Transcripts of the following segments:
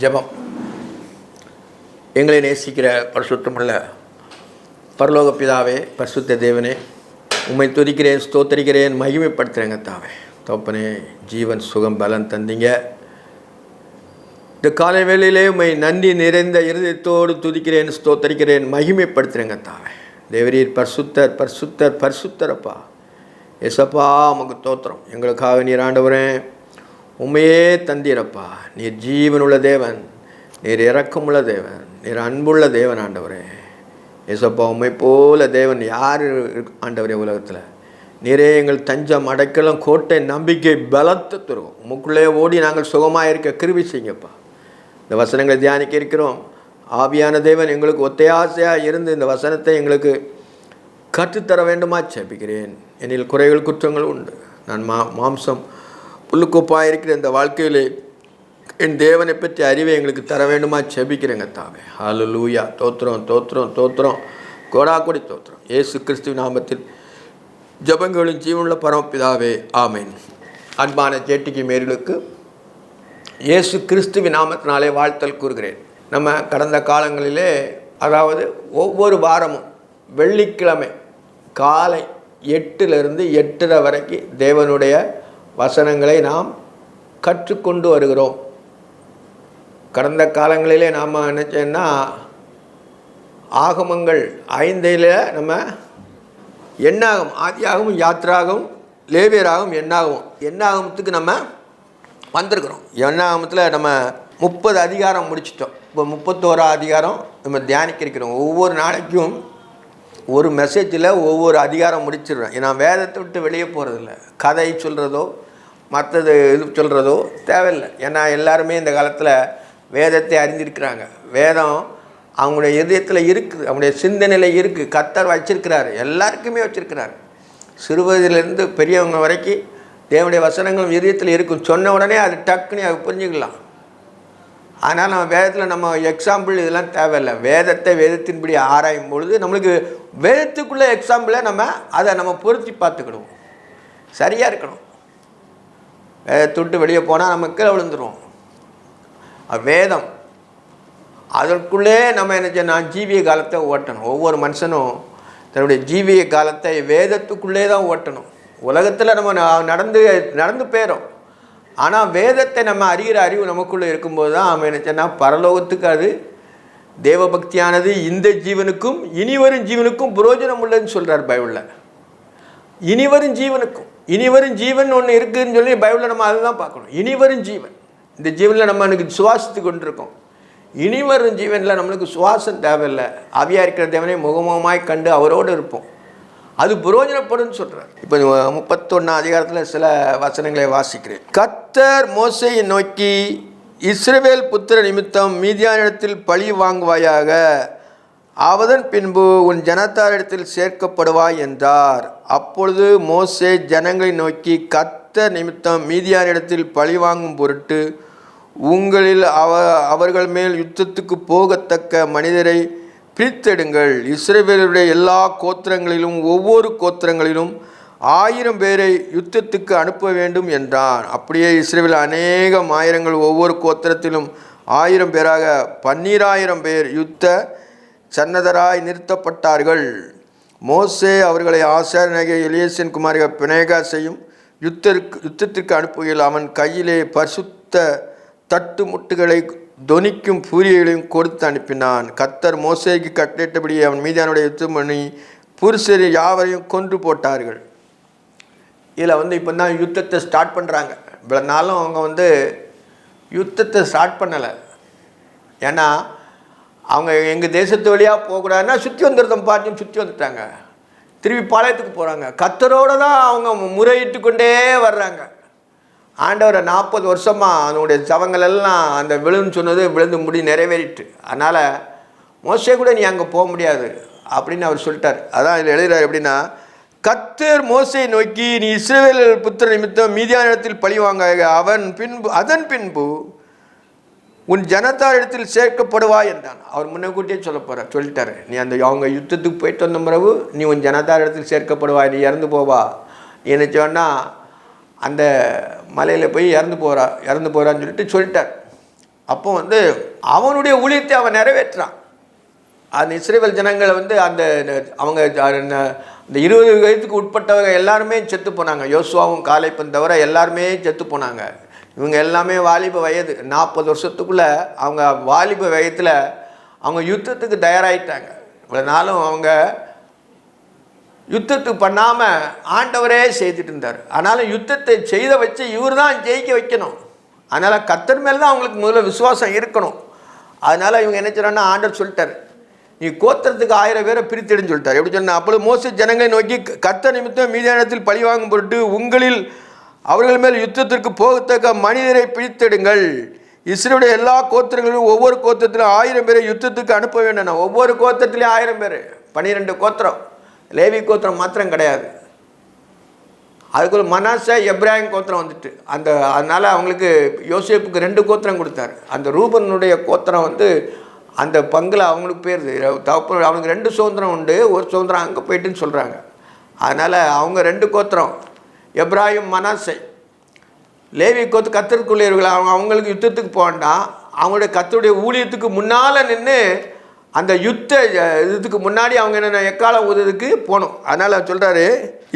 ஜெபம். எங்களை நேசிக்கிற பரிசுத்தமுள்ள பரலோக பிதாவே, பரிசுத்த தேவனே, உம்மை துதிக்கிறேன், ஸ்தோத்தரிக்கிறேன், மகிமைப்படுத்துகிறேங்க தாவே. தோப்பனே, ஜீவன் சுகம் பலன் தந்தீங்க. இந்த காலை வேளையிலே உம்மை நன்றி நிறைந்த இருதயத்தோடு துதிக்கிறேன், ஸ்தோத்தரிக்கிறேன், மகிமைப்படுத்துகிறேங்க தாவே. தேவரீர் பரிசுத்தர், பரிசுத்தர், பரிசுத்தரப்பா. எசப்பா, உமக்கு தோத்திரம். எங்களுக்காக நீர் ஆண்டவரே உண்மையே தந்தீரப்பா. நீர் ஜீவனுள்ள தேவன், நீர் இரக்கமுள்ள தேவன், நீர் அன்புள்ள தேவன் ஆண்டவரே. ஏசப்பா, உண்மை போல தேவன் யார் ஆண்டவரே உலகத்தில்? நீரே எங்கள் தஞ்சம், அடைக்கலம், கோட்டை, நம்பிக்கை, பலத்தை தருவோம். உமக்குள்ளே ஓடி நாங்கள் சுகமாக இருக்க கிருபை செய்யுங்கப்பா. இந்த வசனங்களை தியானிக்க இருக்கிறோம். ஆவியான தேவன் எங்களுக்கு ஒத்தையாசையாக இருந்து இந்த வசனத்தை எங்களுக்கு கற்றுத்தர வேண்டுமா ஜெபிக்கிறேன். என்னில் குறைகள் குற்றங்கள் உண்டு. நான் மாம்சம் புல்லுக்கோப்பாக இருக்கிற இந்த வாழ்க்கையில் என் தேவனை பற்றி அறிவை எங்களுக்கு தர வேண்டுமா ஜெபிக்கிறேங்க தாவே. ஹல்லேலூயா. தோத்திரம், தோத்திரம், தோத்திரம், கோடாக்கொடி தோத்திரம். இயேசு கிறிஸ்துவின் நாமத்தில் ஜெபங்களின் ஜீவனுள்ள பரமபிதாவே, ஆமேன். அன்பான ஜேடிகே மேர்களுக்கு இயேசு கிறிஸ்துவின் நாமத்தினாலே வாழ்த்தல் கூறுகிறேன். நம்ம கடந்த காலங்களிலே, அதாவது ஒவ்வொரு வாரமும் வெள்ளிக்கிழமை காலை 8லிருந்து 8:30 வரைக்கும் தேவனுடைய வசனங்களை நாம் கற்றுக்கொண்டு வருகிறோம். கடந்த காலங்களிலே நாம் நினச்சோன்னா ஆகமங்கள் 5 நம்ம எண்ணாகம், ஆதியாகவும், யாத்ராகவும், லேவியராகவும், எண்ணாகமத்துக்கு நம்ம வந்திருக்கிறோம். எண்ணாகமத்தில் நம்ம 30 அதிகாரம் முடிச்சிட்டோம். இப்போ 31 அதிகாரம் நம்ம தியானிக்க இருக்கிறோம். ஒவ்வொரு நாளைக்கும் ஒரு மெசேஜில் ஒவ்வொரு அதிகாரம் முடிச்சிடுறேன். நான் வேதத்தை விட்டு வெளியே போகிறதில்ல. கதை சொல்கிறதோ மற்றது இது சொல்கிறதோ தேவையில்லை. ஏன்னா எல்லாருமே இந்த காலத்தில் வேதத்தை அறிந்திருக்கிறாங்க. வேதம் அவங்களுடைய இதயத்தில் இருக்குது, அவங்களுடைய சிந்தனையில் இருக்குது. கர்த்தர் வச்சிருக்கிறாரு, எல்லாருக்குமே வச்சுருக்கிறாரு. சிறுவயதிலேருந்து பெரியவங்க வரைக்கும் தேவனுடைய வசனங்களும் இதயத்தில் இருக்கும். சொன்ன உடனே அது டக்குன்னு அது புரிஞ்சுக்கலாம். அதனால் நம்ம வேதத்தில் நம்ம எக்ஸாம்பிள் இதெல்லாம் தேவையில்லை. வேதத்தின்படி ஆராயும் பொழுது நம்மளுக்கு வேதத்துக்குள்ளே எக்ஸாம்பிளை அதை நம்ம பொருத்தி பார்த்துக்கிடுவோம். சரியாக இருக்கணும். வேதத்துட்டு வெளியே போனால் நம்ம கீழே விழுந்துருவோம். வேதம் அதற்குள்ளே நம்ம என்ன செய்யணும், ஜீவிய காலத்தை ஓட்டணும். ஒவ்வொரு மனுஷனும் தன்னுடைய ஜீவிய காலத்தை வேதத்துக்குள்ளே தான் ஓட்டணும். உலகத்தில் நம்ம நடந்து போயிடும். ஆனால் வேதத்தை நம்ம அறிகிற அறிவு நமக்குள்ளே இருக்கும்போது தான் நம்ம என்ன சொன்னால் பரலோகத்துக்கு அது தேவபக்தியானது இந்த ஜீவனுக்கும் இனிவரும் ஜீவனுக்கும் புரோஜனம் உள்ளதுன்னு சொல்கிறார் பைபிளில். இனிவரும் ஜீவன் ஒன்று இருக்குதுன்னு சொல்லி பைபிளில் நம்ம அதை தான் பார்க்கணும். இனிவரும் ஜீவன், இந்த ஜீவனில் நம்ம எனக்கு சுவாசித்து கொண்டிருக்கோம். இனிவரும் ஜீவனில் நம்மளுக்கு சுவாசம் தேவையில்லை. ஆவியாக இருக்கிற தேவனை முகமுகமாய் கண்டு அவரோடு இருப்போம். அது புரோஜனப்படும் சொல்கிறார். இப்போ 31 அதிகாரத்தில் சில வசனங்களை வாசிக்கிறேன். கர்த்தர் மோசேயை நோக்கி, இஸ்ரவேல் புத்திர நிமித்தம் மீதியானிடத்தில் பழி வாங்குவாயாக, அவதன் பின்பு உன் ஜனத்தாரிடத்தில் சேர்க்கப்படுவாய் என்றார். அப்பொழுது மோசே ஜனங்களை நோக்கி, கர்த்தர் நிமித்தம் மீதியானிடத்தில் பழி வாங்கும் பொருட்டு உங்களில் அவர்கள் மேல் யுத்தத்துக்கு போகத்தக்க மனிதரை பிரித்தெடுங்கள். இஸ்ரவேலுடைய எல்லா கோத்திரங்களிலும் ஒவ்வொரு கோத்திரங்களிலும் 1000 பேரை யுத்தத்துக்கு அனுப்ப வேண்டும் என்றான். அப்படியே இஸ்ரவேல் அநேகம் ஆயிரங்கள் ஒவ்வொரு கோத்திரத்திலும் 1000 பேராக 12000 பேர் யுத்த சன்னதராய் நிறுத்தப்பட்டார்கள். மோசே அவர்களை ஆசாரியனாகிய எலியாசின் குமாரன் பினெகாசையும் யுத்தத்திற்கு அனுப்புகையில் அவன் கையிலே பரிசுத்த தட்டு முட்டுகளை தொனிக்கும் பூரியைகளையும் கொடுத்து அனுப்பினான். கர்த்தர் மோசேக்கு கட்டளையிட்டபடி அவன் மீதியானுடைய யுத்தம் பண்ணி புருஷரை யாவரையும் கொன்று போட்டார்கள். இதில் இப்போ தான் யுத்தத்தை ஸ்டார்ட் பண்ணுறாங்க. இவ்வளோ நாளும் அவங்க யுத்தத்தை ஸ்டார்ட் பண்ணலை. ஏன்னா அவங்க எங்கள் தேசத்து வழியாக போகக்கூடாதுன்னா சுற்றி வந்துடுறோம், பார்த்து சுற்றி வந்துட்டாங்க. திருப்பி பாளையத்துக்கு போகிறாங்க. கர்த்தரோடு தான் அவங்க முறையிட்டு கொண்டே வர்றாங்க. ஆண்டவரை 40 வருஷமாக அதனுடைய சவங்கள் எல்லாம் அந்த விழுன்னு சொன்னது விழுந்து முடி நிறைவேறிட்டு. அதனால் மோசே கூட நீ அங்கே போக முடியாது அப்படின்னு அவர் சொல்லிட்டார். அதான் இதில் எழுதுகிறார். எப்படின்னா, கர்த்தர் மோசேயை நோக்கி, நீ இஸ்ரவேல் புத்திர நிமித்தம் மீதியானிடத்தில் பழி வாங்க, அதன் பின்பு உன் ஜனத்தாரிடத்தில் சேர்க்கப்படுவாய் என்றான். அவர் முன்னக்கூட்டியே சொல்லிட்டார். நீ அவங்க யுத்தத்துக்கு போயிட்டு வந்த பிறகு நீ உன் ஜனத்தாரிடத்தில் சேர்க்கப்படுவாய், நீ இறந்து போவா. நீ என்ன சொன்னால் அந்த மலையில் போய் இறந்து போகிறான்னு சொல்லிட்டார். அப்போ வந்து அவனுடைய ஊழியத்தை அவன் நிறைவேற்றான். அந்த இஸ்ரவேல் ஜனங்களை வந்து அந்த அவங்க இந்த 20 வயதுக்கு உட்பட்டவங்க எல்லாருமே செத்து போனாங்க. யோசுவாவும் காலேப்பும் தவிர எல்லாருமே செத்து போனாங்க. இவங்க எல்லாமே வாலிப வயது, 40 வருஷத்துக்குள்ளே அவங்க வாலிப வயதில் அவங்க யுத்தத்துக்கு தயாராகிட்டாங்க. இவ்வளோ நாளும் அவங்க யுத்தத்துக்கு பண்ணாமல் ஆண்டவரே செய்துட்டு இருந்தார். ஆனாலும் யுத்தத்தை செய்த வச்சு இவர் தான் ஜெயிக்க வைக்கணும். அதனால் கர்த்தர் மேலே தான் அவங்களுக்கு முதல்ல விசுவாசம் இருக்கணும். அதனால் இவங்க என்ன செய்றாங்கன்னா, ஆண்டவர் சொல்லிட்டார், நீ கோத்திரத்துக்கு 1000 பேரை பிரித்திடுன்னு சொல்லிட்டார். எப்படி சொன்னால், அப்பொழுது மோசே ஜனங்களை நோக்கி, கர்த்தர் நிமித்தம் மீதியானிடத்தில் பழி வாங்கும் பொருட்டு உங்களில் அவர்கள் மேல் யுத்தத்திற்கு போகத்தக்க மனிதரை பிரித்தெடுங்கள். இஸ்ரவேலுடைய எல்லா கோத்திரங்களிலும் ஒவ்வொரு கோத்திரத்திலும் 1000 பேரை யுத்தத்துக்கு அனுப்ப வேண்டும். ஒவ்வொரு கோத்திரத்திலையும் 1000 பேர், 12 கோத்திரம், லேவி கோத்திரம் மாத்திரம் கிடையாது. அதுக்குள்ள மனாசே எப்ராஹிம் கோத்திரம் வந்துட்டு அதனால் அவங்களுக்கு யோசேப்புக்கு 2 கோத்திரம் கொடுத்தார். அந்த ரூபனுடைய கோத்திரம் வந்து அந்த பங்கில் அவங்களுக்கு போயிருது. தகப்பன் அவனுக்கு 2 சுதந்திரம் உண்டு, ஒரு சுதந்திரம் அங்கே போயிட்டுன்னு சொல்கிறாங்க. அதனால் அவங்க 2 கோத்திரம், எப்ராஹிம் மனாசே. லேவி கோத்து கர்த்தருக்குரியவர்கள், அவங்களுக்கு யுத்தத்துக்கு போகண்டாம். அவங்களுடைய கர்த்தருடைய ஊழியத்துக்கு முன்னால் நின்று அந்த யுத்த இதுக்கு முன்னாடி அவங்க என்னென்ன எக்கால ஊதுறதுக்கு போகணும். அதனால் சொல்கிறாரு,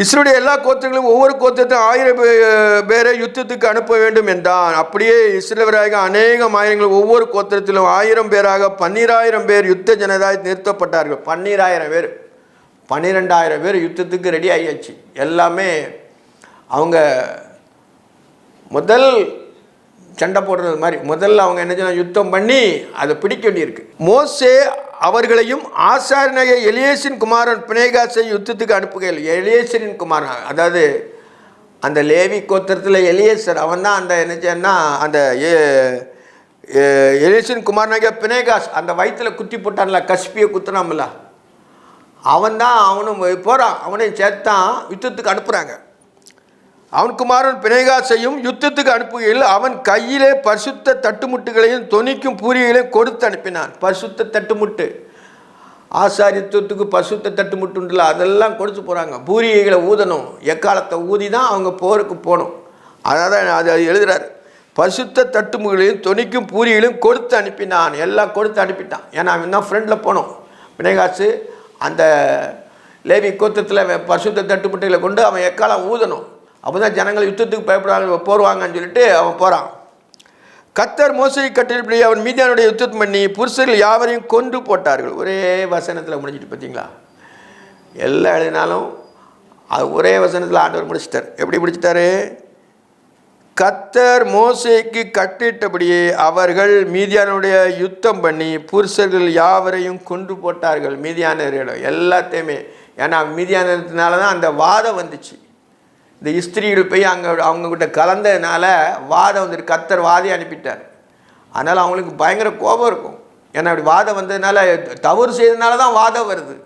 இஸ்ரவேலுடைய எல்லா கோத்திரங்களும் ஒவ்வொரு கோத்திரத்தையும் 1000 பேரை யுத்தத்துக்கு அனுப்ப வேண்டும் என்றான். அப்படியே இஸ்ரவேலராக அநேகம் ஆயிரங்கள் ஒவ்வொரு கோத்திரத்திலும் 1000 பேராக 12000 பேர் யுத்த ஜனதாய் நிறுத்தப்பட்டார்கள். 12000 பேர், 12000 பேர் யுத்தத்துக்கு ரெடி ஆகியாச்சு. எல்லாமே அவங்க முதல் சண்டை போடுறது மாதிரி முதல்ல அவங்க என்ன செய்யணும், யுத்தம் பண்ணி அதை பிடிக்க வேண்டியிருக்கு. மோசே அவர்களையும் ஆசாரியனாகிய எலியேசின் குமாரன் பினேகாசை யுத்தத்துக்கு அனுப்புகையில், எலியேசரின் குமாரன், அதாவது அந்த லேவி கோத்திரத்தில் எலியேசர், அவன் தான் அந்த என்ன செய்யனா அந்த எலியேசின் குமாரனாகிய பினேகாஸ், அந்த வயிற்றில் குத்தி போட்டான்ல, கஸ்பியை குத்துனாமல்ல, அவன் தான், அவனும் போகிறான், அவனையும் சேர்த்தான் யுத்தத்துக்கு அனுப்புகிறாங்க. அவன் குமாரன் பினேகாசையும் யுத்தத்துக்கு அனுப்புகையில் அவன் கையிலே பரிசுத்த தட்டுமுட்டுகளையும் தொனிக்கும் பூரியைகளையும் கொடுத்து அனுப்பினான். பரிசுத்த தட்டுமுட்டு, ஆசாரித்துவத்துக்கு பரிசுத்த தட்டுமுட்டு உண்டுல, அதெல்லாம் கொடுத்து போகிறாங்க. பூரியைகளை ஊதணும், எக்காலத்தை ஊதி தான் அவங்க போருக்கு போகணும். அதான் அது எழுதுகிறார், பரிசுத்த தட்டுமுகளையும் தொனிக்கும் பூரியைகளையும் கொடுத்து அனுப்பினான். எல்லாம் கொடுத்து அனுப்பிட்டான். ஏன்னா அவன் தான் ஃப்ரெண்டில் போனோம். பினேகாசு அந்த லேவி கோத்திரத்தில் பரிசுத்த தட்டுமுட்டைகளை கொண்டு அவன் எக்காலம் ஊதணும். அப்போ தான் ஜனங்கள் யுத்தத்துக்கு பயப்படாத போடுவாங்கன்னு சொல்லிட்டு அவன் போகிறான். கர்த்தர் மோசேயை கட்டளைப்படி அவன் மீதியானுடைய யுத்தம் பண்ணி புருஷர்கள் யாவரையும் கொன்று போட்டார்கள். ஒரே வசனத்தில் முடிஞ்சிட்டு பார்த்தீங்களா? எல்லாம் எழுதினாலும் அது ஒரே வசனத்தில் ஆண்டவர் முடிச்சிட்டார். எப்படி முடிச்சிட்டாரு? கர்த்தர் மோசேக்கு கட்டிட்டபடியே அவர்கள் மீதியானுடைய யுத்தம் பண்ணி புருஷர்கள் யாவரையும் கொன்று போட்டார்கள். மீதியானரிடம் எல்லாத்தையுமே. ஏன்னா மீதியானதுனால தான் அந்த வாதம் வந்துச்சு. இந்த ஸ்திரீகள் போய் அவங்கக்கிட்ட கலந்ததுனால வாதம் வந்துட்டு கர்த்தர் வாதி அனுப்பிட்டார். அதனால் அவங்களுக்கு பயங்கர கோபம் இருக்கும். ஏன்னா அப்படி வாதம் வந்ததுனால, தவறு செய்ததுனால தான் வாதம் வருது.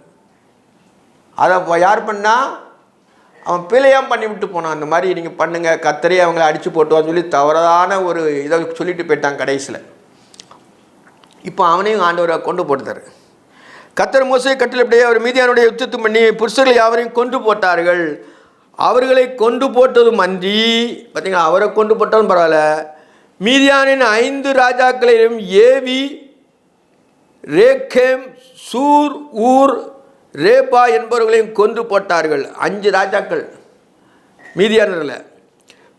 அதை யார் பண்ணால் அவன் பிழையாம் பண்ணி விட்டு போனான். அந்த மாதிரி நீங்கள் பண்ணுங்கள், கர்த்தரே அவங்கள அடித்து போட்டுவான்னு சொல்லி தவறான ஒரு இதை சொல்லிட்டு போயிட்டான் கடைசியில். இப்போ அவனையும் ஆண்டவரை கொண்டு போட்டுத்தார். கர்த்தர் மோசேயை கட்டளைப்படியே அவர் மீதியானுடைய யுத்தம் பண்ணி புருஷர்கள் யாவரையும் கொன்று போட்டார்கள். அவர்களை கொண்டு போட்டதும் அன்றி, பார்த்தீங்களா, அவரை கொண்டு போட்டாலும் பரவாயில்ல, மீதியானின் 5 ராஜாக்களையும் ஏவி, ரேக்கேம், சூர், ஊர், ரேபா என்பவர்களையும் கொன்று போட்டார்கள். 5 ராஜாக்கள் மீதியானரில்.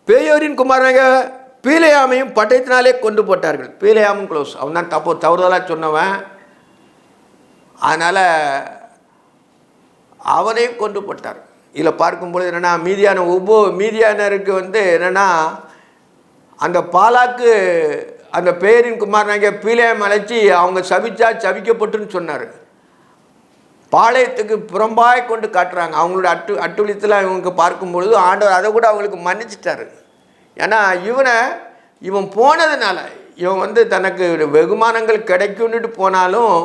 பேயோரின் குமாரனாக பீலேயாமையும் பட்டயத்தினாலே கொண்டு போட்டார்கள். பீலேயாமும் க்ளோஸ், அவன் தான் தவறுதலாக சொன்னவன். அதனால் அவனையும் கொண்டு போட்டார். இதில் பார்க்கும்பொழுது என்னென்னா, மீதியானருக்கு வந்து என்னென்னா, அந்த பாலாக்கு அந்த பேரின் குமாரனாகிய பீலேயாம் அழைச்சி அவங்க சபிச்சா சபிக்கப்பட்டுன்னு சொன்னார். பாளையத்துக்கு புறம்பாய் கொண்டு காட்டுறாங்க. அவங்களோட அட்டுழித்தில் இவங்க பார்க்கும்பொழுது ஆண்டவர் அதை கூட அவங்களுக்கு மன்னிச்சிட்டாரு. ஏன்னா இவன் போனதுனால, இவன் வந்து தனக்கு வெகுமானங்கள் கிடைக்கும்னுட்டு போனாலும்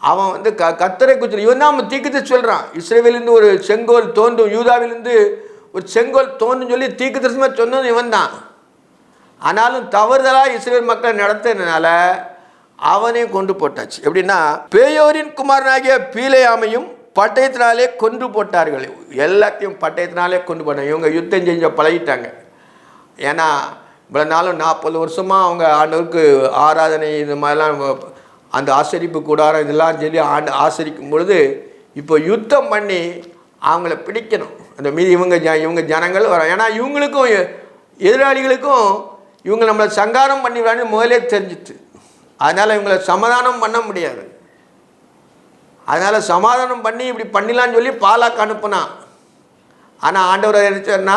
அவன் வந்து கர்த்தரை குறித்து இவன் தான் அவன் தீர்க்கதரிசி சொல்கிறான். இஸ்ரவேலிருந்து ஒரு செங்கோல் தோன்றும், யூதாவிலிருந்து ஒரு செங்கோல் தோன்றும் சொல்லி தீர்க்கதரிசனமாக சொன்னது இவன் தான். ஆனாலும் தவறுதலாக இஸ்ரவேல் மக்களை நடத்தினால அவனையும் கொண்டு போட்டாச்சு. எப்படின்னா, பேயோரின் குமாரனாகிய பீலேயாமையும் பட்டயத்தினாலே கொன்று போட்டார்கள். எல்லாத்தையும் பட்டயத்தினாலே கொண்டு போட்டாங்க. இவங்க யுத்தம் செஞ்ச பழகிட்டாங்க. ஏன்னா இவ்வளோ நாளும் 40 வருஷமாக அவங்க ஆண்டவருக்கு ஆராதனை இந்த மாதிரிலாம் அந்த ஆசரிப்பு கூடாரம் இதெல்லாம் சொல்லி ஆசரிக்கும் பொழுது இப்போ யுத்தம் பண்ணி அவங்கள பிடிக்கணும். அந்த மீதி இவங்க ஜனங்கள் வர, ஏன்னா இவங்களுக்கும் எதிராளிகளுக்கும் இவங்க நம்மளை சங்காரம் பண்ணிடுவான்னு முதலே தெரிஞ்சிட்டு, அதனால் இவங்களை சமாதானம் பண்ண முடியாது. அதனால் சமாதானம் பண்ணி இப்படி பண்ணிடலான்னு சொல்லி பாலாக்கு அனுப்புனான். ஆனால் ஆண்டவர் நினைச்சார்னா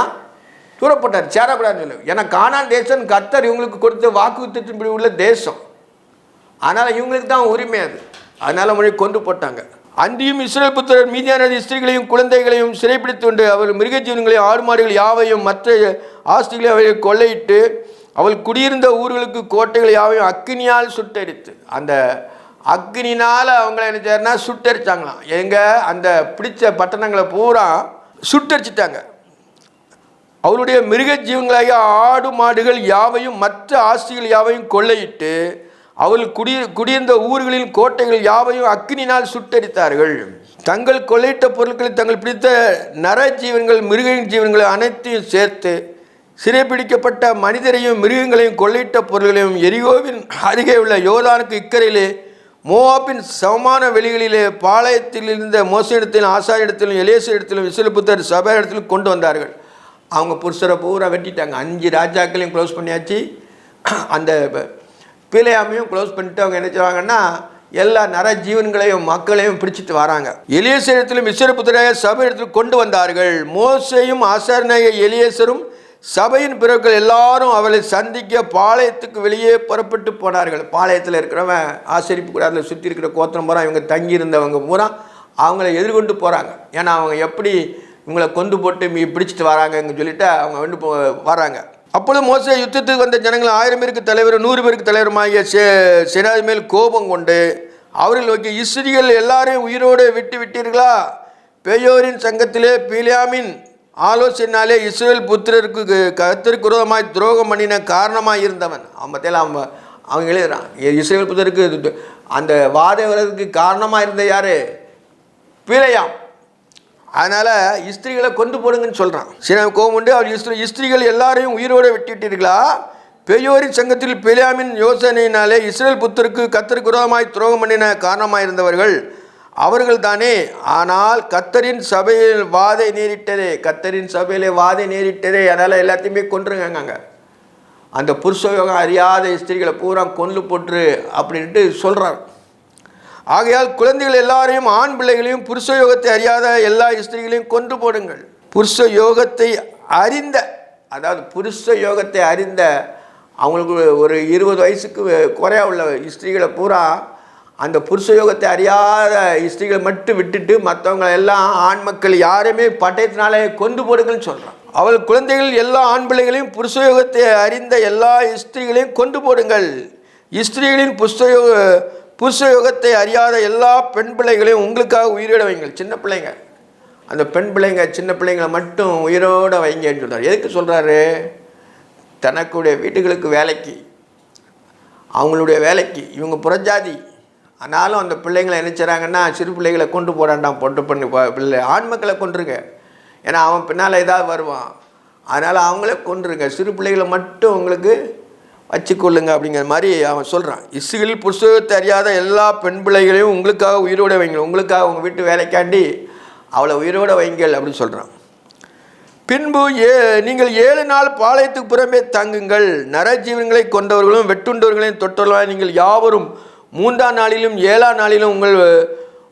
தூரப்பட்டார், சேரக்கூடாதுன்னு சொல்லி. ஏன்னா கானான் தேசம் கர்த்தர் இவங்களுக்கு கொடுத்த வாக்குத்தத்தின்படி உள்ள தேசம், அதனால் இவங்களுக்கு தான் உரிமை அது. அதனால் மொழி கொண்டு போட்டாங்க. அன்றியும் இஸ்ரவேல் புத்திரர் மீதியான ஸ்திரீகளையும் குழந்தைகளையும் சிறைப்பிடித்து கொண்டு அவள் மிருக ஜீவன்களையும் ஆடு மாடுகள் யாவையும் மற்ற ஆஸ்திகளையும் அவை கொள்ளையிட்டு அவள் குடியிருந்த ஊர்களுக்கு கோட்டைகள் யாவையும் அக்கினியால் சுட்டரித்து, அந்த அக்னினால் அவங்கள என்ன செய்யறனா சுட்டரிச்சாங்களாம். அந்த பிடிச்ச பட்டணங்களை பூரா சுட்டரிச்சிட்டாங்க. அவருடைய மிருக ஜீவங்களாகிய ஆடு மாடுகள் யாவையும் மற்ற ஆஸ்திகள் யாவையும் கொள்ளையிட்டு அவள் குடியிருந்த ஊர்களின் கோட்டைகள் யாவையும் அக்னினால் சுட்டரித்தார்கள். தங்கள் கொள்ளையிட்ட பொருட்களை தங்கள் பிடித்த நர ஜீவன்கள் மிருக ஜீவன்களை அனைத்தையும் சேர்த்து சிறைப்பிடிக்கப்பட்ட மனிதரையும் மிருகங்களையும் கொள்ளையிட்ட பொருள்களையும் எரிகோவின் அருகே உள்ள யோர்தானுக்கு இக்கரையிலே மோவாபின் சமமான வெளிகளிலே பாளையத்தில் இருந்த மோசனிடத்திலும் ஆசாரிடத்திலும் எலியாசிரிடத்திலும் இஸ்ரவேல் புத்திரர் சபை இடத்திலும் கொண்டு வந்தார்கள். அவங்க புருஷரை பூரா வெட்டிட்டாங்க. 5 ராஜாக்களையும் க்ளோஸ் பண்ணியாச்சு. அந்த பிலேயாமையும் க்ளோஸ் பண்ணிட்டு அவங்க என்ன செய்வாங்கன்னா எல்லா நர ஜீவன்களையும் மக்களையும் பிடிச்சிட்டு வராங்க. எலியாசிரிடத்திலும் இஸ்ரவேல் புத்திரராகிய சபை இடத்தில் கொண்டு வந்தார்கள். மோசேயும் ஆசாரியனாகிய எலியாசரும் சபையின் பிறர்கள் எல்லாரும் அவளை சந்திக்க பாளையத்துக்கு வெளியே புறப்பட்டு போனார்கள். பாளையத்தில் இருக்கிறவன் ஆசரிப்பு கூட அதில் சுற்றி இருக்கிற கோத்திரம் பூரா இவங்க தங்கியிருந்தவங்க பூரா அவங்கள எதிர்கொண்டு போகிறாங்க. ஏன்னா அவங்க எப்படி இவங்களை கொண்டு போட்டு பிடிச்சிட்டு வராங்கன்னு சொல்லிட்டு அவங்க வராங்க. அப்பொழுது மோசே யுத்தத்துக்கு வந்த ஜனங்கள் 1000 பேருக்கு தலைவர் 100 பேருக்கு தலைவருமாகிய சேனாதி மேல் கோபம் கொண்டு அவர்கள் நோக்கி, இஸ்ரவேல் எல்லாரையும் உயிரோடு விட்டீர்களா? பேயோரின் சங்கத்திலே பிலேயாமின் ஆலோசனையினாலே இஸ்ரவேல் புத்திரருக்கு கர்த்தருக்கு விரோதமாய் துரோகம் பண்ணின காரணமாக இருந்தவன். அவங்க எழுதுறான், இஸ்ரவேல் புத்திரருக்கு அந்த வாத வர்றதுக்கு காரணமாக இருந்த யார்? பிலேயாம். அதனால் இஸ்திரிகளை கொண்டு போடுங்கன்னு சொல்கிறான். சரி, கோபம் உண்டு. அவர் இஸ்திரிகள் எல்லாரையும் உயிரோடு விட்டுவிட்டீர்களா? பேயோரின் சங்கத்தில் பிலேயாமின் யோசனையினாலே இஸ்ரவேல் புத்திரருக்கு கர்த்தருக்கு விரோதமாய் துரோகம் பண்ணின காரணமாக இருந்தவர்கள் அவர்கள் தானே. ஆனால் கர்த்தரின் சபையில் வாதை நேரிட்டதே, கர்த்தரின் சபையிலே வாதை நேரிட்டதே, அதனால் எல்லாத்தையுமே கொன்றுங்க. அந்த புருஷயோகம் அறியாத ஸ்திரீகளை பூரா கொன்று போட்டுரு அப்படின்ட்டு சொல்கிறார். ஆகையால் குழந்தைகள் எல்லாரையும் ஆண் பிள்ளைகளையும் புருஷ யோகத்தை அறியாத எல்லா ஸ்திரீகளையும் கொன்று போடுங்கள். புருஷ யோகத்தை அறிந்த, அதாவது புருஷ யோகத்தை அறிந்த அவங்களுக்கு ஒரு 20 வயசுக்கு குறையா உள்ள ஸ்திரீகளை பூரா அந்த புருஷ யோகத்தை அறியாத ஸ்திரீகளை மட்டும் விட்டுட்டு மற்றவங்க எல்லாம் ஆண் மக்கள் யாருமே பட்டயத்தினாலே கொண்டு போடுங்கன்னு சொல்கிறான். அவள் குழந்தைகள் எல்லா ஆண் பிள்ளைகளையும் புருஷ யோகத்தை அறிந்த எல்லா ஸ்திரீகளையும் கொண்டு போடுங்கள். ஸ்திரீகளின் புருஷ யோகத்தை அறியாத எல்லா பெண் பிள்ளைகளையும் உங்களுக்காக உயிரோட வைங்கள். சின்ன பிள்ளைங்க, அந்த பெண் பிள்ளைங்க சின்ன பிள்ளைங்களை மட்டும் உயிரோட வைங்கன்னு சொல்கிறார். எதுக்கு சொல்கிறாரு? தனக்குடைய வீட்டுகளுக்கு வேலைக்கு, அவங்களுடைய வேலைக்கு, இவங்க புறஜாதி. ஆனாலும் அந்த பிள்ளைங்களை என்ன செய்கிறாங்கன்னா சிறு பிள்ளைகளை கொண்டு போடாண்டாம், பொட்டு பண்ணி பிள்ளை ஆண் மக்களை கொண்டுருங்க. ஏன்னா அவன் பின்னால் ஏதாவது வருவான், அதனால் அவங்களே கொண்டுருங்க. சிறு பிள்ளைகளை மட்டும் உங்களுக்கு வச்சுக்கொள்ளுங்க அப்படிங்கிற மாதிரி அவன் சொல்கிறான். இஸ்ரவேல் புருஷத்தை அறியாத எல்லா பெண் பிள்ளைகளையும் உங்களுக்காக உயிரோட வைங்கள், உங்களுக்காக உங்கள் வீட்டு வேலைக்காண்டி அவளை உயிரோட வைங்கள் அப்படின்னு சொல்கிறான். பின்பு நீங்கள் 7 நாள் பாளையத்துக்கு புறம்பே தங்குங்கள். நரஜீவன்களை கொண்டவர்களும் வெட்டுண்டவர்களையும் தொட்டவர்களாக நீங்கள் யாவரும் 3ஆம் நாளிலும் 7ஆம் நாளிலும்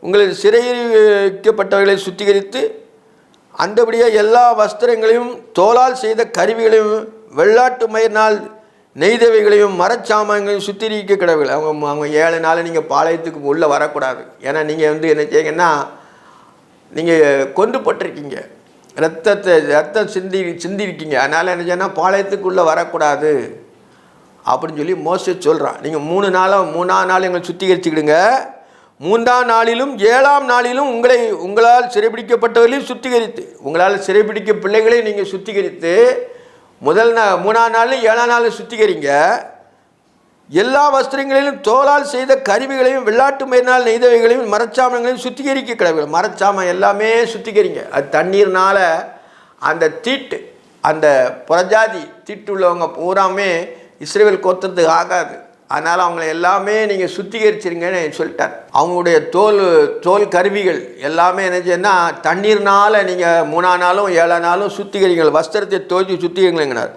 உங்கள் சிறையிருக்கப்பட்டவர்களை சுத்திகரித்து அந்தபடியே எல்லா வஸ்திரங்களையும் தோலால் செய்த கருவிகளையும் வெள்ளாட்டு மயிரினால் நெய்தவைகளையும் மரச்சாமான்களையும் சுத்திகரிக்க கிடவில்லை. அவங்க 7 நாள் நீங்கள் பாளையத்துக்கு உள்ளே வரக்கூடாது. ஏன்னா நீங்கள் என்ன செய்யுங்கன்னா நீங்கள் கொண்டு போட்டிருக்கீங்க, ரத்தம் சிந்திருக்கீங்க. அதனால் என்ன செய்யணும், பாளையத்துக்குள்ளே வரக்கூடாது அப்படின்னு சொல்லி மோசே சொல்கிறான். நீங்கள் 3ஆம் நாள் எங்களை சுத்திகரிச்சுக்கிடுங்க. 3ஆம் நாளிலும் 7ஆம் நாளிலும் உங்களால் சிறைபிடிக்கப்பட்டவர்களையும் சுத்திகரித்து, உங்களால் சிறைபிடிக்க பிள்ளைகளையும் நீங்கள் சுத்திகரித்து 3ஆம் நாள் 7ஆம் நாள் சுத்திகரிங்க. எல்லா வஸ்திரங்களிலும் தோலால் செய்த கருவிகளையும் வெள்ளாட்டு மயிரினால் நெய்தவைகளையும் மரச்சாமங்களையும் சுத்திகரிக்க கிடவில்லை. மரச்சாமம் எல்லாமே சுத்திகரிங்க. அது தண்ணீர்னால் அந்த தீட்டு அந்த புறஜாதி தீட்டுள்ளவங்க பூராமே இஸ்ரவேல் கோத்திரத்துக்கு ஆகாது. அதனால் அவங்கள எல்லாமே நீங்கள் சுத்திகரிச்சிருங்கன்னு சொல்லிட்டார். அவங்களுடைய தோல் கருவிகள் எல்லாமே என்ன செய்யணும்னா தண்ணீர்னால் நீங்கள் 3ஆம் நாளும் 7ஆம் நாளும் சுத்திகரிங்கள், வஸ்திரத்தை துவைச்சி சுத்திகரிங்கள்ங்கிறார்.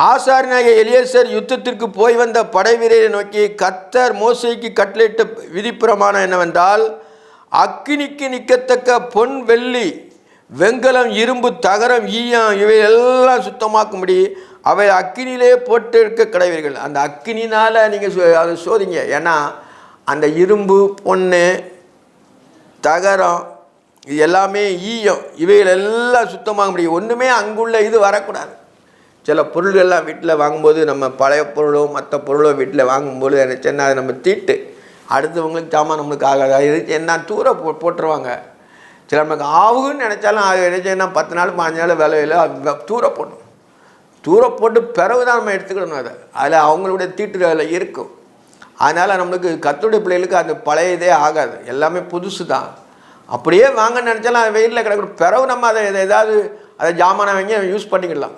ஆசாரியனாகிய எலியேசர் யுத்தத்திற்கு போய் வந்த படை வீரரை நோக்கி, கர்த்தர் மோசேக்கு கட்டளையிட்ட விதிப்பிரமாணம் என்னவென்றால், அக்கினிக்கு நிற்கத்தக்க பொன், வெள்ளி, வெண்கலம், இரும்பு, தகரம், ஈயம் இவை எல்லாம் சுத்தமாக்கும்படி அவை அக்கினியிலே போட்டு இருக்க கிடைவீர்கள். அந்த அக்கினினால் நீங்கள் அதை சோதிங்க. ஏன்னா அந்த இரும்பு, பொண்ணு, தகரம் இது எல்லாமே ஈயம் இவைகள் எல்லாம் சுத்தமாக முடியும். ஒன்றுமே அங்குள்ள இது வரக்கூடாது. சில பொருள்கள்லாம் வீட்டில் வாங்கும்போது நம்ம பழைய பொருளோ மற்ற பொருளோ வீட்டில் வாங்கும்போது என்ன அதை நம்ம தீட்டு அடுத்தவங்களுக்கு சாமான் நம்மளுக்கு ஆகாது. இது என்ன தூர போட்டுருவாங்க. சில நமக்கு ஆகுன்னு நினச்சாலும் அது நினச்சேன்னா 10 நாள் 15 நாள் வேலையில் தூர போடணும். தூர போட்டு பிறகு தான் நம்ம எடுத்துக்கிடணும். அதில் அவங்களுடைய தீட்டு அதில் இருக்கும். அதனால் நம்மளுக்கு கர்த்தருடைய பிள்ளைகளுக்கு அந்த பழைய இதே ஆகாது, எல்லாமே புதுசு தான். அப்படியே வாங்கன்னு நினச்சாலும் அது வெயிலில் கிடக்கணும். பிறகு நம்ம ஏதாவது அதை ஜாமானை வாங்கி யூஸ் பண்ணிக்கிடலாம்,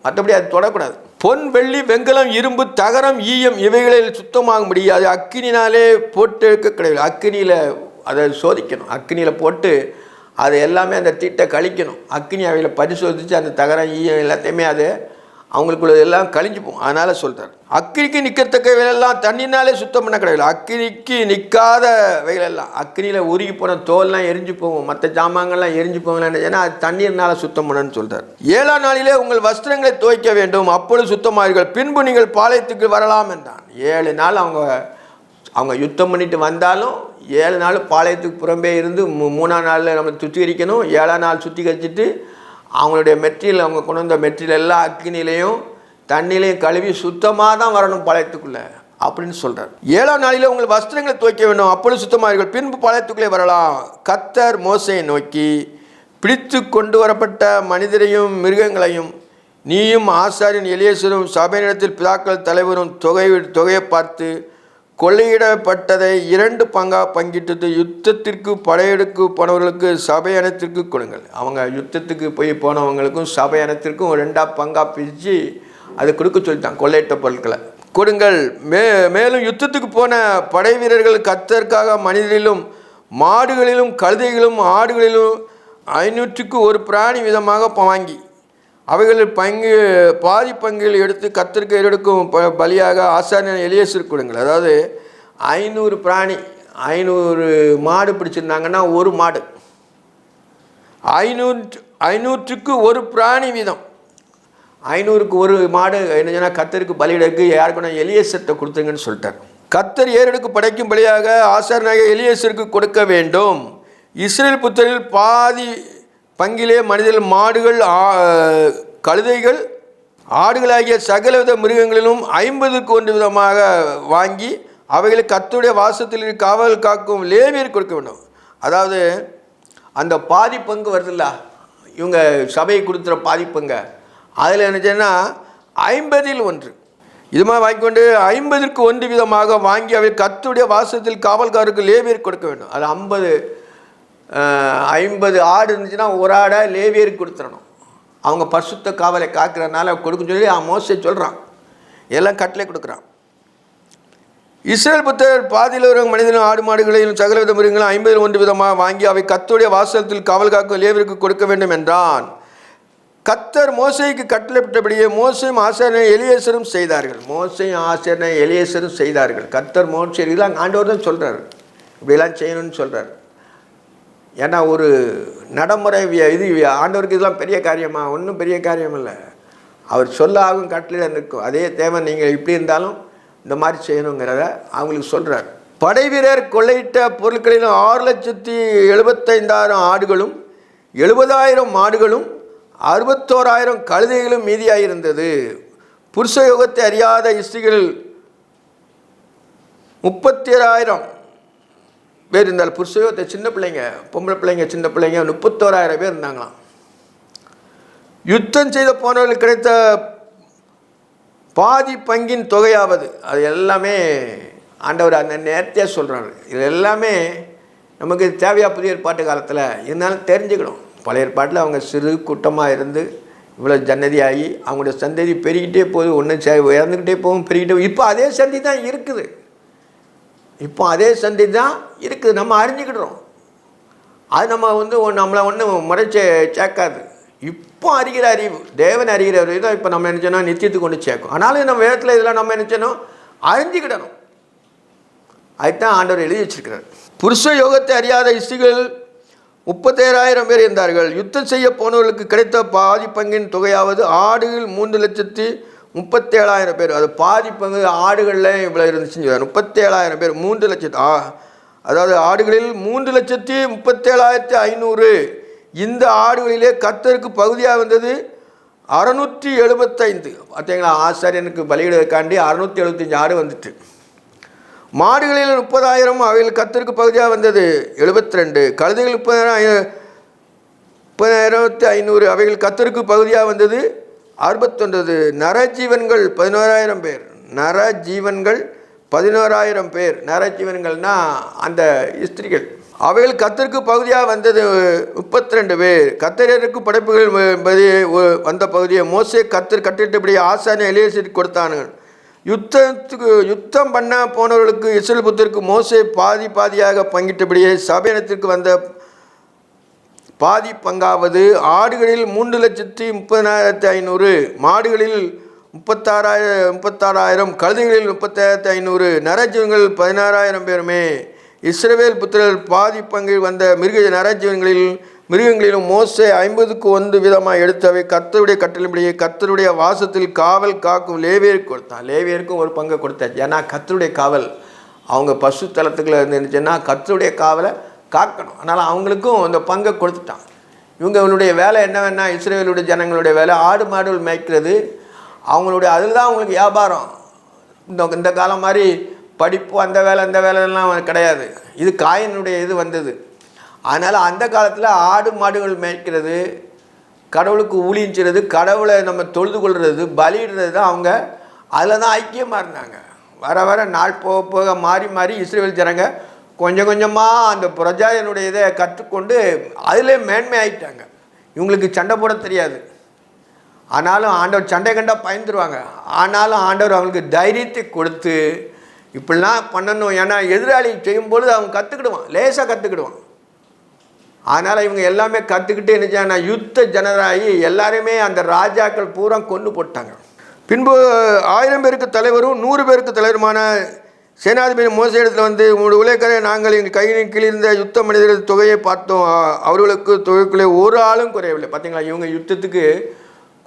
மற்றபடி அது தொடக்கூடாது. பொன், வெள்ளி, வெண்கலம், இரும்பு, தகரம், ஈயம் இவைகளில் சுத்தமாக முடியாது. அக்கினினாலே போட்டு எடுக்க கிடையாது. அக்கினியில் அதை சோதிக்கணும். அக்கினியில் போட்டு அதை எல்லாமே அந்த தீட்டை கழிக்கணும். அக்கினி அவையில் பரிசோதித்து அந்த தகரம், ஈயம் எல்லாத்தையுமே அது அவங்களுக்குள்ள எல்லாம் கழிஞ்சு போகும். அதனால் சொல்கிறார், அக்கினிக்கு நிற்கத்தக்க வேலையெல்லாம் தண்ணினாலே சுத்தம் பண்ண கிடையாது. அக்கினிக்கு நிற்காத வேலையெல்லாம் அக்கினியில் உருகி போன தோல்லாம் எரிஞ்சு போகும், மற்ற ஜாமான்கள்லாம் எரிஞ்சு போகலன்னு ஏன்னா அது தண்ணீர்னால் சுத்தம் பண்ணணும்னு சொல்கிறார். 7ஆம் நாளிலே உங்கள் வஸ்திரங்களை துவைக்க வேண்டும், அப்பொழுது சுத்தமாகிறீர்கள், பின்பு நீங்கள் பாளையத்துக்கு வரலாம் என்றான். 7 நாள் அவங்க யுத்தம் பண்ணிட்டு வந்தாலும் 7 நாள் பாளையத்துக்கு புறம்பே இருந்து 3ஆம் நாளில் நம்ம சுத்திகரிக்கணும். 7ஆம் நாள் சுத்திகரிச்சுட்டு அவங்களுடைய மெட்டீரியல் அவங்க கொண்டு வந்த மெட்டீரியல் எல்லாம் அக்கினிலையும் தண்ணிலையும் கழுவி சுத்தமாக தான் வரணும் பாளையத்துக்குள்ளே அப்படின்னு சொல்கிறார். 7ஆம் நாளில் உங்கள் வஸ்திரங்களை துவைக்க வேண்டும், அப்பொழுது சுத்தமாகிறீர்கள், பின்பு பாளையத்துக்குள்ளே வரலாம். கர்த்தர் மோசேயை நோக்கி, பிடித்து கொண்டு வரப்பட்ட மனிதரையும் மிருகங்களையும் நீயும் ஆசாரியன் எலியேசரும் சபையினிடத்தில் பிதாக்கள் தலைவரும் தொகையை பார்த்து கொள்ளையிடப்பட்டதை 2 பங்காக பங்கிட்டு யுத்தத்திற்கு படையெடுக்கு போனவர்களுக்கு சபை அனைத்திற்கு கொடுங்கள். அவங்க யுத்தத்துக்கு போய் போனவங்களுக்கும் சபை அனைத்திற்கும் 2 பங்காக பிரித்து அது கொடுக்க சொல்லிட்டாங்க. கொள்ளையிட்ட பொருட்களை கொடுங்கள். மேலும் யுத்தத்துக்கு போன படை வீரர்கள் கர்த்தருக்காக மனிதரிலும் மாடுகளிலும் கழுதைகளிலும் ஆடுகளிலும் 500க்கு 1 பிராணி விதமாக வாங்கி அவைகளில் பாதி பங்கில் எடுத்து கர்த்தருக்கு ஏறெடுக்கும் பலியாக ஆசாரியன் எலியேசர் கொடுங்கள். அதாவது 500 பிராணி, 500 மாடு பிடிச்சிருந்தாங்கன்னா 1 மாடு, 500க்கு 1 பிராணி வீதம், 500க்கு 1 மாடு என்ன கர்த்தருக்கு பலியிடக்கு யாருக்குன்னா எலியேசர்கிட்ட கொடுத்துருங்கன்னு சொல்லிட்டார். கர்த்தர் ஏறெடுக்கு படைக்கும் பலியாக ஆசாரியனாகிய எலியேசருக்கு கொடுக்க வேண்டும். இஸ்ரேல் புத்திரரில் பாதி பங்கிலே மனிதர்கள், மாடுகள், கழுதைகள், ஆடுகளாகிய சகலவித மிருகங்களிலும் 50க்கு 1 விதமாக வாங்கி அவைகளை கர்த்தருடைய வாசத்தில் காவல் காக்கும் லேவியர் கொடுக்க வேண்டும். அதாவது அந்த பாதி பங்கு வருதுல்ல, இவங்க சபையை கொடுத்துற பாதி பங்கு, அதில் என்னச்சுன்னா 50ல் 1 இது மாதிரி வாங்கிக்கொண்டு 50க்கு 1 விதமாக வாங்கி அவை கர்த்தருடைய வாசத்தில் காவல்காருக்கு லேவியர் கொடுக்க வேண்டும். அது 50 ஆடு இருந்துச்சுன்னா 1 ஆடை லேவியருக்கு கொடுத்துடணும். அவங்க பரிசுத்த காவலை காக்கிறதுனால கொடுக்குன்னு சொல்லி மோசே சொல்கிறான். எல்லாம் கட்டளை கொடுக்குறான். இஸ்ரேல் புத்தர் பாதியில் ஒரு மனிதனும் ஆடு மாடுகளையும் சகலவித மிருகங்களும் 50ல் 1 விதமாக வாங்கி அவை கர்த்தருடைய வாசலத்தில் காவல் காக்க லேவியருக்கு கொடுக்க வேண்டும் என்றான். கர்த்தர் மோசேக்கு கட்டளைப்பட்டபடியே மோசேயும் ஆசாரியன் எலியேசரும் செய்தார்கள். மோசேயும் ஆசாரியன் எலியேசரும் செய்தார்கள். கர்த்தர் மோசே இதெல்லாம் ஆண்டவர் தான் சொல்கிறார், இப்படியெல்லாம் செய்யணும்னு சொல்கிறார். ஏன்னா ஒரு நடைமுறை இது ஆண்டவருக்கு இதெல்லாம் பெரிய காரியமா? ஒன்றும் பெரிய காரியம் இல்லை. அவர் சொல்ல ஆகும் கட்டளை இருக்கும். அதே தேவை நீங்கள் இப்படி இருந்தாலும் இந்த மாதிரி செய்யணுங்கிறத அவங்களுக்கு சொல்கிறார். படை வீரர் கொள்ளையிட்ட பொருட்களிலும் 6,75,000 ஆடுகளும் 70,000 மாடுகளும் 61,000 கழுதைகளும் மீதியாயிருந்தது. புருஷ யோகத்தை அறியாத இஸ்திரிகள் 37,000 பேர் இருந்தால், புருஷ சின்ன பிள்ளைங்க, பொம்பளை பிள்ளைங்க, சின்ன பிள்ளைங்க 31,000 பேர் இருந்தாங்களாம். யுத்தம் செய்த போனவர்களுக்கு கிடைத்த பாதி பங்கின் தொகையாவது, அது எல்லாமே ஆண்டவர் அந்த நேர்த்தியாக சொல்கிறாரு. இது எல்லாமே நமக்கு தேவையா புதிய ஏற்பாட்டு காலத்தில் இருந்தாலும் தெரிஞ்சுக்கணும். பழைய ஏற்பாட்டில் அவங்க சிறு கூட்டமாக இருந்து இவ்வளோ சன்னதியாகி அவங்களுடைய சந்ததி பெருகிட்டே போகுது, ஒன்று இறந்துக்கிட்டே போகும், பெருகிட்டே. இப்போ அதே சந்தி தான் இருக்குது, இப்போ அதே சந்தி தான் இருக்குது. நம்ம அறிஞ்சிக்கிடுறோம், அது நம்ம நம்மளை ஒன்றும் முறைச்ச சேர்க்காது. இப்போ அறிகிற அறிவு, தேவன் அறிகிற அறிவு தான் இப்போ நம்ம நினச்சோன்னா நித்தியத்துக்கு கொண்டு சேர்க்கும். ஆனாலும் நம்ம வேதத்தில் இதெல்லாம் நம்ம நினச்சோன்னா அறிஞ்சிக்கிடணும். அதுதான் ஆண்டவர் எழுதி வச்சிருக்கிறார். புருஷ யோகத்தை அறியாத ஸ்திரீகள் 37,000 பேர் இருந்தார்கள். யுத்தம் செய்ய போனவர்களுக்கு கிடைத்த பாதி பங்கின் தொகையாவது ஆடுகள் 3,37,000 பேர். அது பாதி பங்கு ஆடுகளில் இவ்வளோ இருந்துச்சுன்னு 37,000 பேர். 3 லட்சத்து, அதாவது ஆடுகளில் 3,37,500. இந்த ஆடுகளிலே கர்த்தருக்கு பகுதியாக வந்தது 675. பார்த்தீங்களா, ஆசாரியனுக்கு பலியிடுவதற்காண்டி 675 ஆடு வந்துட்டு. மாடுகளில் 30,000 அவைகள் கர்த்தருக்கு பகுதியாக வந்தது 72. கழுதைகள் 30,500 அவைகள் கர்த்தருக்கு பகுதியாக வந்தது 69. நரஜீவன்கள் 11,000 பேர். நரஜீவன்கள் 11,000 பேர். நரஜீவன்கள்னால் அந்த ஸ்திரீகள். அவைகள் கர்த்தருக்கு பகுதியாக வந்தது 32 பேர். கர்த்தருக்கு படைப்புகள் வந்த பகுதியை மோசே கர்த்தர் கட்டிட்டபடி ஆசாரியன் எலியாசிற்கு கொடுத்தானுங்கள். யுத்தம் பண்ண போனவர்களுக்கு இஸ்ரவேல் புத்திரருக்கு மோசே பாதி பாதியாக பங்கிட்டபடியே சபையினத்திற்கு வந்த பாதி பங்காவது ஆடுகளில் 3,30,500, மாடுகளில் 36,000, கழுதைகளில் 30,500, நரஜீவன்கள் 16,000 பேருமே. இஸ்ரவேல் புத்திரர் பாதி பங்கில் வந்த மிருகங்களிலும் மோசே 50க்கு 1 விதமாக எடுத்தவை கர்த்தருடைய கட்டளைப்படியே கர்த்தருடைய வாசத்தில் காவல் காக்கும் லேவியருக்கு கொடுத்தான். லேவியருக்கும் ஒரு பங்கை கொடுத்தாச்சு. ஏன்னா கர்த்தருடைய காவல், அவங்க பசு தலத்துக்குள்ள இருந்துச்சுன்னா கர்த்தருடைய காவலை காக்கணும். அதனால் அவங்களுக்கும் அந்த பங்கை கொடுத்துட்டான். இவங்களுடைய வேலை என்னவென்னா, இஸ்ரவேலுடைய ஜனங்களுடைய வேலை ஆடு மாடுகள் மேய்க்கிறது. அவங்களுடைய அதில் தான் அவங்களுக்கு வியாபாரம். இந்த காலம் மாதிரி படிப்பு அந்த வேலைலாம் கிடையாது. இது காயினுடைய இது வந்தது. அதனால் அந்த காலத்தில் ஆடு மாடுகள் மேய்க்கிறது, கடவுளுக்கு ஊழியஞ்சுறது, கடவுளை நம்ம தொழுது கொள்வது, பலியிடுறது தான் அவங்க அதில் தான் ஐக்கியமாக இருந்தாங்க. வர வர நாள் போக போக மாறி மாறி இஸ்ரவேல் ஜனங்க கொஞ்சம் கொஞ்சமாக அந்த பிரஜாயனுடைய இதை கற்றுக்கொண்டு அதிலே மேன்மை ஆகிட்டாங்க. இவங்களுக்கு சண்டை போட தெரியாது, ஆனாலும் ஆண்டவர் சண்டை கண்டால் பயந்துருவாங்க. ஆனாலும் ஆண்டவர் அவங்களுக்கு தைரியத்தை கொடுத்து இப்படிலாம் பண்ணணும். ஏன்னா எதிராளி செய்யும்பொழுது அவங்க கற்றுக்கிடுவான், லேசாக கற்றுக்கிடுவான். அதனால் இவங்க எல்லாமே கற்றுக்கிட்டு என்ன யுத்த ஜனராகி எல்லாருமே அந்த ராஜாக்கள் பூரா கொண்டு போட்டாங்க. பின்பு 1000 பேருக்கு தலைவரும் 100 பேருக்கு தலைவருமான சேனாதிபதி மோசே இடத்துல வந்து, உங்களுடைய ஊழியக்காரரை நாங்கள் எங்கள் கையின் கீழிருந்த யுத்த மனிதர்கள் தொகையை பார்த்தோம், அவர்களுக்கு தொகைக்குள்ளே ஒரு ஆளும் குறையவில்லை. பார்த்தீங்களா, இவங்க யுத்தத்துக்கு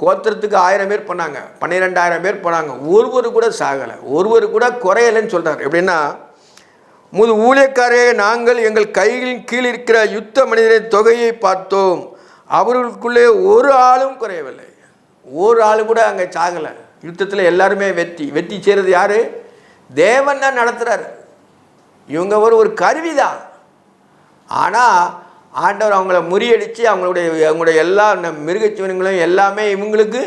கோத்திரத்துக்கு 1000 பேர் பண்ணாங்க, 12,000 பேர் போனாங்க, ஒருவர் கூட சாகலை, ஒருவர் கூட குறையலைன்னு சொல்கிறார். எப்படின்னா, ஊழியக்காரே நாங்கள் எங்கள் கைகளின் கீழ் இருக்கிற யுத்த மனிதரின் தொகையை பார்த்தோம், அவர்களுக்குள்ளே ஒரு ஆளும் குறையவில்லை, ஒரு ஆள் கூட அங்கே சாகலை. யுத்தத்தில் எல்லாருமே வெற்றி செய்கிறது யார்? தேவன் தான் நடத்துகிறார். இவங்க ஒரு கருவி தான். ஆனால் ஆண்டவர் அவங்கள முறியடித்து அவங்களுடைய எல்லா மிருகச்சீவனங்களையும் எல்லாமே இவங்களுக்கு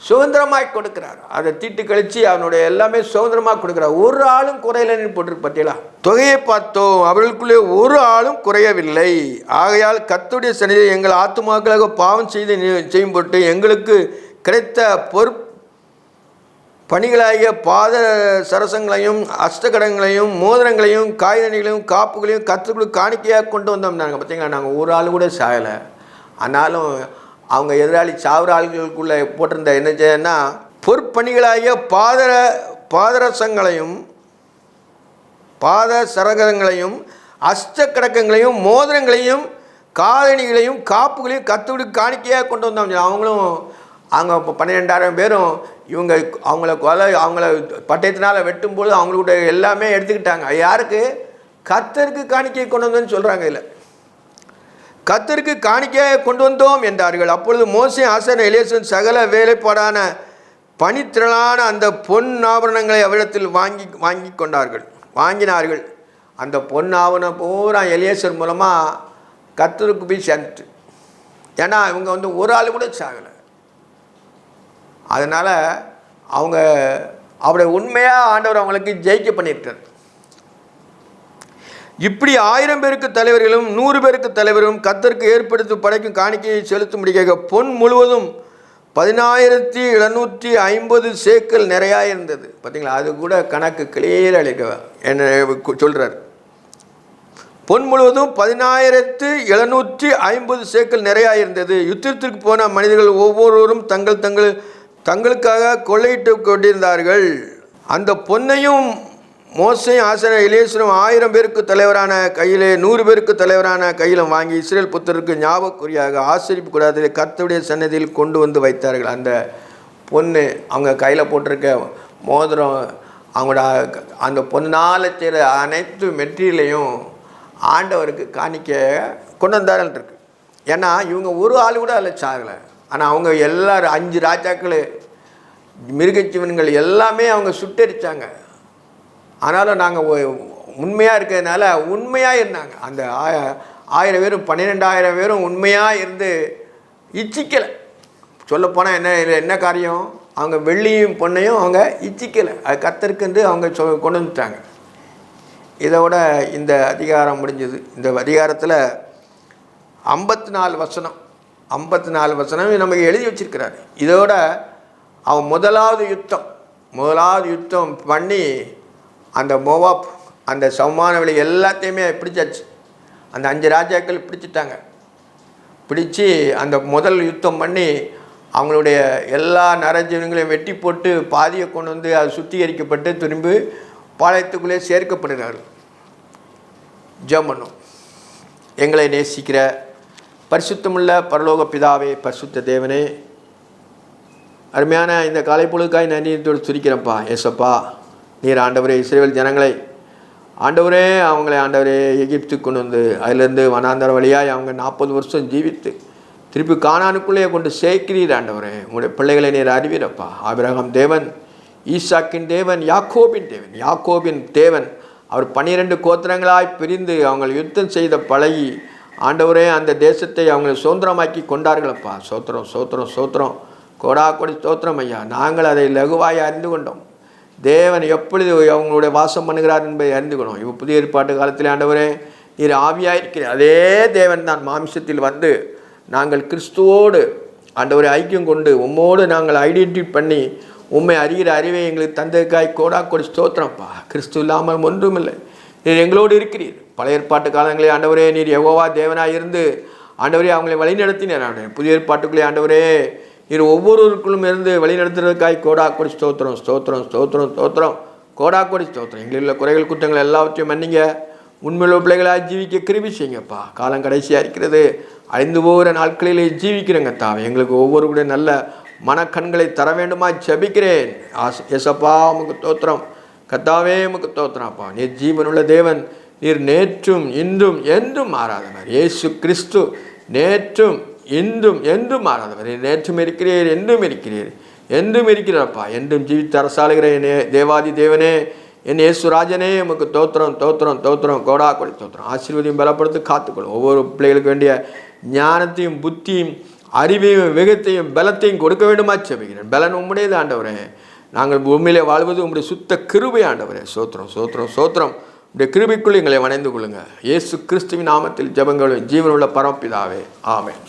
சுதந்திரமாய் கொடுக்கிறார். அதை தீட்டு கழித்து அவனுடைய எல்லாமே சுதந்திரமாக கொடுக்குறார். ஒரு ஆளும் குறையலன்னு போட்டு பார்த்தீங்களா? தொகையை பார்த்தோம், அவர்களுக்குள்ளே ஒரு ஆளும் குறையவில்லை. ஆகையால் கர்த்தருடைய சந்நிதியில் எங்கள் ஆத்துமாக்களாக பாவம் செய்யும் பொருட்டு எங்களுக்கு கிடைத்த பணிகளாகிய பாத சரசங்களையும் அஷ்டகடங்களையும் மோதிரங்களையும் காய்கனிகளையும் காப்புகளையும் கர்த்தருக்கு காணிக்கையாக கொண்டு வந்தோம். நாங்கள் பார்த்தீங்களா, நாங்கள் ஒரு ஆள் கூட சாயலை. ஆனாலும் அவங்க எதிராளி சாவுற ஆள்களுக்குள்ளே போட்டிருந்த என்ன செய்யன்னா, பொற்பணிகளாகிய பாதரசங்களையும் பாத சரகங்களையும் அஷ்டக்கடக்கங்களையும் மோதிரங்களையும் காதணிகளையும் காப்புகளையும் கர்த்தருக்கு காணிக்கையாக கொண்டு வந்தோம். அவங்களும் அவங்க 12,000 பேரும் அவங்கள பட்டயத்தினால் வெட்டும்போது அவங்களுடைய எல்லாமே எடுத்துக்கிட்டாங்க. யாருக்கு? கர்த்தருக்கு காணிக்கையை கொண்டு வந்தோன்னு சொல்கிறாங்க. இல்லை, கர்த்தருக்கு காணிக்கையாக கொண்டு வந்தோம் என்றார்கள். அப்பொழுது மோசே ஆசாரியன் எலியாசாரும் சகல வேலைப்பாடான பனித்திரளான அந்த பொன் ஆபரணங்களை அவரிடத்தில் வாங்கினார்கள். அந்த பொன் ஆவணம் பூரா எலியாசார் மூலமாக கர்த்தருக்கு போய் சேர்ந்துட்டு, ஏன்னா இவங்க ஒரு ஆள் கூட சாகலை. அதனால் அவருடைய உண்மையாக ஆண்டவர் அவங்களுக்கு ஜெயிக்க பண்ணிட்டார். இப்படி 1000 பேருக்கு தலைவர்களும் 100 பேருக்கு தலைவரும் கர்த்தருக்கு ஏற்படுத்தி படைக்கும் காணிக்கையை செலுத்தும்படியாக பொன் முழுவதும் 10,750 சேக்கல் நிறையா இருந்தது. பார்த்தீங்களா, அது கூட கணக்கு கிளியர் அளிக்க என்ன சொல்கிறார். பொன் முழுவதும் 10,750 சேக்கல் நிறையா இருந்தது. யுத்தத்திற்கு போன மனிதர்கள் ஒவ்வொருவரும் தங்களுக்காக கொள்ளையிட்டு கொண்டிருந்தார்கள். அந்த பொன்னையும் மோசையும் ஆசன இலேசரும் 1000 பேருக்கு தலைவரான கையிலே 100 பேருக்கு தலைவரான கையிலும் வாங்கி இஸ்ரேல் புத்தருக்கு ஞாபகக்குறியாக ஆசரிப்பு கூடாது கர்த்தருடைய சன்னதியில் கொண்டு வந்து வைத்தார்கள். அந்த பொண்ணு அவங்க கையில் போட்டிருக்க மோதிரம், அவங்களோட அந்த பொன்னால் செய்கிற அனைத்து மெட்டீரியலையும் ஆண்டவருக்கு காணிக்க கொண்டு வந்தார்கள் இருக்கு. ஏன்னா இவங்க ஒரு ஆள் கூட அதில் சாகலை. ஆனால் அவங்க எல்லாரும் 5 ராஜாக்கள், மிருகஜீவன்கள் எல்லாமே அவங்க சுட்டரித்தாங்க. ஆனாலும் நாங்கள் உண்மையாக இருக்கிறதுனால உண்மையாக இருந்தாங்க. அந்த 1000 பேரும் 12,000 பேரும் உண்மையாக இருந்து இச்சிக்கலை. சொல்லப்போனால் என்ன காரியம், அவங்க வெள்ளியும் பொண்ணையும் அவங்க இச்சிக்கலை. அது கர்த்தருக்குன்னு அவங்க கொண்டு வந்துட்டாங்க. இதோட இந்த அதிகாரம் முடிஞ்சது. இந்த அதிகாரத்தில் 54 வசனம் நமக்கு எழுதி வச்சிருக்கிறாரு. இதோட அவன் முதலாவது யுத்தம் பண்ணி அந்த மோவாப் அந்த சமமான விலை எல்லாத்தையுமே பிடிச்சாச்சு. அந்த 5 ராஜாக்கள் பிடிச்சிட்டாங்க. பிடிச்சி அந்த முதல் யுத்தம் பண்ணி அவங்களுடைய எல்லா நரஜீவன்களையும் வெட்டி போட்டு பாதியை கொண்டு வந்து அது சுத்திகரிக்கப்பட்டு திரும்பி பாளையத்துக்குள்ளே சேர்க்கப்படுகிறார்கள். ஜெபம் பண்ணும். எங்களை நேசிக்கிற பரிசுத்தமுள்ள பரலோக பிதாவே, பரிசுத்த தேவனே, அருமையான இந்த காலை பொழுதுக்காய் நன்றியோடு துதிக்கிறேன்ப்பா. ஏசப்பா, நீர் ஆண்டவரே இஸ்ரவேல் ஜனங்களை ஆண்டவரே எகிப்துக்கு கொண்டு வந்து அதிலிருந்து வனாந்தர வழியாய் அவங்க 40 வருஷம் ஜீவித்து திருப்பி கானானுக்குள்ளேயே கொண்டு சேர்க்கிறீர். ஆண்டவரே, உங்களுடைய பிள்ளைகளை நீர் அறிவீரப்பா. ஆபிரகாம் தேவன், ஈசாக்கின் தேவன், யாக்கோபின் தேவன். அவர் 12 கோத்திரங்களாய் பிரிந்து அவங்க யுத்தம் செய்த பழகி ஆண்டவரே அந்த தேசத்தை அவங்க சுதந்திரமாக்கி கொண்டார்களப்பா. சோத்திரம் கோடாக்கொடி ஸ்தோத்திரம் ஐயா. நாங்கள் அதை லகுவாய் அறிந்து கொண்டோம். தேவன் எப்பொழுது அவங்களுடைய வாசம் பண்ணுகிறார் என்பதை அறிந்துக்கணும். இப்போ புதிய ஏற்பாட்டு காலத்தில் ஆண்டவரே நீர் ஆவியாயிருக்கிறேன். அதே தேவன் தான் மாமிசத்தில் வந்து நாங்கள் கிறிஸ்துவோடு ஆண்டவரை ஐக்கியம் கொண்டு உம்மோடு நாங்கள் ஐடென்டிஃபை பண்ணி உண்மை அறிகிற அறிவை எங்களுக்கு தந்ததுக்காய் கோடாக்கொடி ஸ்தோத்திரம்ப்பா. கிறிஸ்து இல்லாமல் ஒன்றுமில்லை. நீர் எங்களோடு இருக்கிறீர். பழைய ஏற்பாட்டு காலங்களே ஆண்டவரே நீர் யெகோவா தேவனாக இருந்து ஆண்டவரே அவங்களை வழிநடத்தினார். ஆண்டவரே புதிய ஏற்பாட்டுக்குள்ளே ஆண்டவரே நீர் ஒவ்வொருவருக்குள்ளும் இருந்து வழிநடத்துறதுக்காய் கோடாக்கொடி ஸ்தோத்திரம் கோடாக்கொடி ஸ்தோத்திரம். எங்களில் உள்ள குறைகள் குற்றங்கள் எல்லாவற்றையும் மன்னிங்க. உண்மையுள்ள பிள்ளைகளாக ஜீவிக்க கிருபை செய்யுங்கப்பா. காலம் கடைசியாக இருக்கிறது. அழிந்து போகிற நாட்களிலே ஜீவிக்கிறேங்க தாவே. எங்களுக்கு ஒவ்வொருடைய நல்ல மனக்கண்களை தர வேண்டுமா ஜெபிக்கிறேன். ஏசப்பா உமக்கு தோத்திரம். கர்த்தாவே உமக்கு தோத்திரம்ப்பா. நீர் ஜீவனுள்ள தேவன். நீர் நேற்றும் இன்றும் என்றும் மாறாதவர். இயேசு கிறிஸ்து நேற்றும் இன்றும் என்றும் மாறாதவர். நேற்றும் இருக்கிறீர், என்றும் இருக்கிறார்ப்பா. என்றும் ஜீவித்து அரசாளுகிற தேவாதி தேவனே, என் இயேசு ராஜனே உமக்கு தோத்திரம் கோடாக்கொடி ஸ்தோத்திரம். ஆசீர்வாதம் பலப்படுத்தி காத்துக்கொள்ளும். ஒவ்வொரு பிள்ளைகளுக்கு வேண்டிய ஞானத்தையும் புத்தியும் அறிவையும் வேகத்தையும் பலத்தையும் கொடுக்க வேண்டுமா ஜெபிக்கிறேன். பலன் உம்முடையது ஆண்டவரே. நாங்கள் பூமியிலே வாழ்வது உம்முடைய சுத்த கிருபை ஆண்டவரே. சோத்திரம் உடைய கிருபைக்குள் எங்களை வணைந்து கொள்ளுங்க. இயேசு கிறிஸ்துவின் நாமத்தில் ஜெபங்கள் ஜீவனுள்ள பரமபிதாவே, ஆமென்.